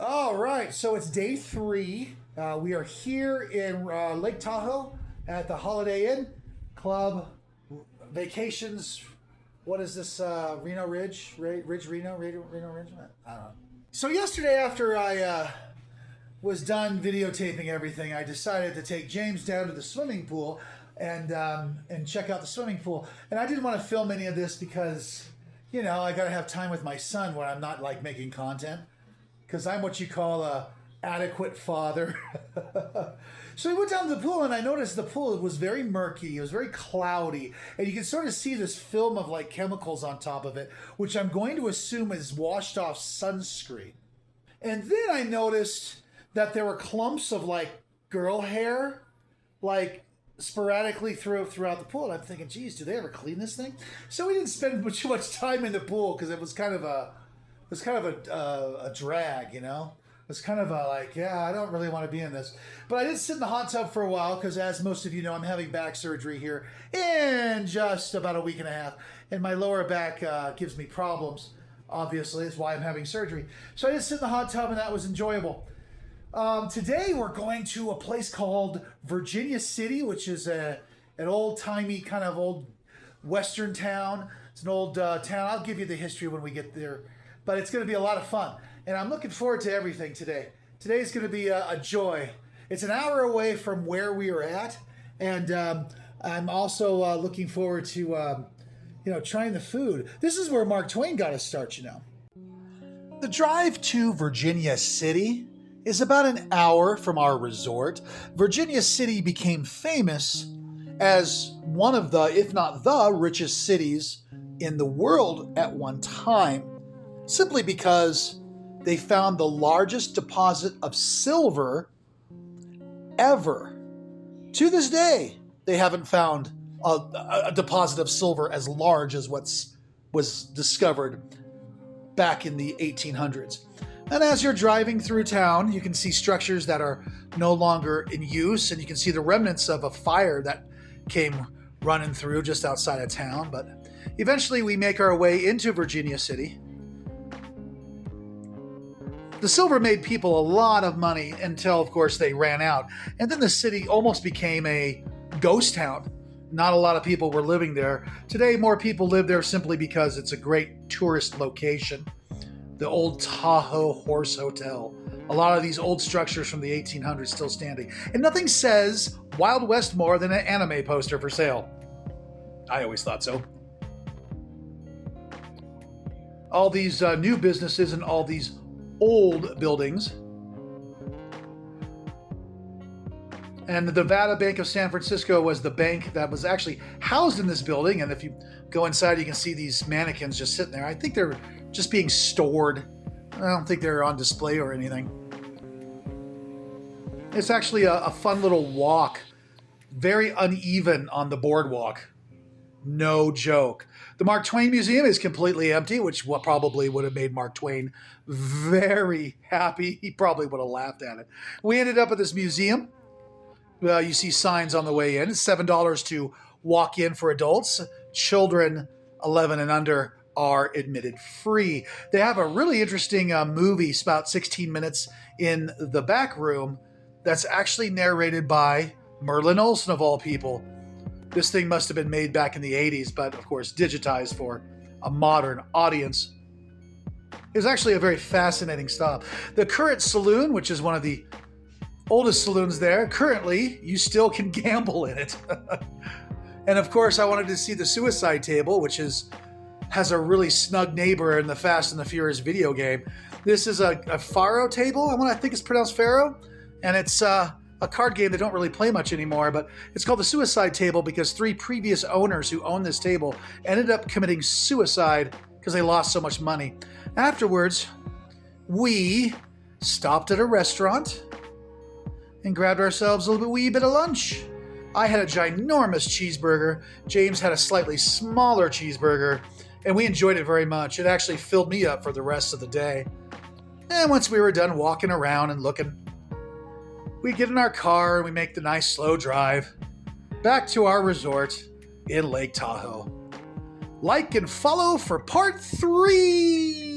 All right, so it's day three. We are here in Lake Tahoe at the Holiday Inn Club Vacations. What is this? Reno Ridge? Reno Ridge? I don't know. So, yesterday, after I was done videotaping everything, I decided to take James down to the swimming pool and check out the swimming pool. And I didn't want to film any of this because, I got to have time with my son when I'm not like making content. Because I'm what you call a adequate father. So we went down to the pool and I noticed the pool was very murky. It was very cloudy. And you can sort of see this film of like chemicals on top of it, which I'm going to assume is washed off sunscreen. And then I noticed that there were clumps of like girl hair, like sporadically throughout the pool. And I'm thinking, geez, do they ever clean this thing? So we didn't spend too much time in the pool because it was kind of a drag, It was kind of I don't really want to be in this. But I did sit in the hot tub for a while because, as most of you know, I'm having back surgery here in just about a week and a half. And my lower back gives me problems, obviously. That's why I'm having surgery. So I did sit in the hot tub, and that was enjoyable. Today, we're going to a place called Virginia City, which is an old-timey kind of old western town. It's an old town. I'll give you the history when we get there. But it's going to be a lot of fun. And I'm looking forward to everything today. Today's going to be a joy. It's an hour away from where we are at. And I'm also looking forward to, trying the food. This is where Mark Twain got his start, The drive to Virginia City is about an hour from our resort. Virginia City became famous as one of the, if not the, richest cities in the world at one time, simply because they found the largest deposit of silver ever. To this day, they haven't found a deposit of silver as large as was discovered back in the 1800s. And as you're driving through town, you can see structures that are no longer in use, and you can see the remnants of a fire that came running through just outside of town. But eventually we make our way into Virginia City. The silver made people a lot of money until, of course, they ran out. And then the city almost became a ghost town. Not a lot of people were living there. Today, more people live there simply because it's a great tourist location. The old Tahoe Horse Hotel. A lot of these old structures from the 1800s still standing. And nothing says Wild West more than an anime poster for sale. I always thought so. All these new businesses and all these old buildings. And the Nevada Bank of San Francisco was the bank that was actually housed in this building. And if you go inside, you can see these mannequins just sitting there. I think they're just being stored. I don't think they're on display or anything. It's actually a fun little walk. Very uneven on the boardwalk. No joke. The Mark Twain Museum is completely empty, which probably would have made Mark Twain very happy. He probably would have laughed at it. We ended up at this museum. You see signs on the way in. It's $7 to walk in for adults. Children 11 and under are admitted free. They have a really interesting movie, about 16 minutes in the back room, that's actually narrated by Merlin Olsen, of all people. This thing must have been made back in the 80s, but of course digitized for a modern audience. It was actually a very fascinating stop. The current saloon, which is one of the oldest saloons there, currently you still can gamble in it. And of course I wanted to see the suicide table, which has a really snug neighbor in the Fast and the Furious video game. This is a Faro table, I think it's pronounced Faro, and it's a card game they don't really play much anymore, but it's called the Suicide Table because 3 previous owners who owned this table ended up committing suicide because they lost so much money. Afterwards, we stopped at a restaurant and grabbed ourselves a wee bit of lunch. I had a ginormous cheeseburger. James had a slightly smaller cheeseburger, and we enjoyed it very much. It actually filled me up for the rest of the day. And once we were done walking around and looking, we get in our car and we make the nice slow drive back to our resort in Lake Tahoe. Like and follow for part 3.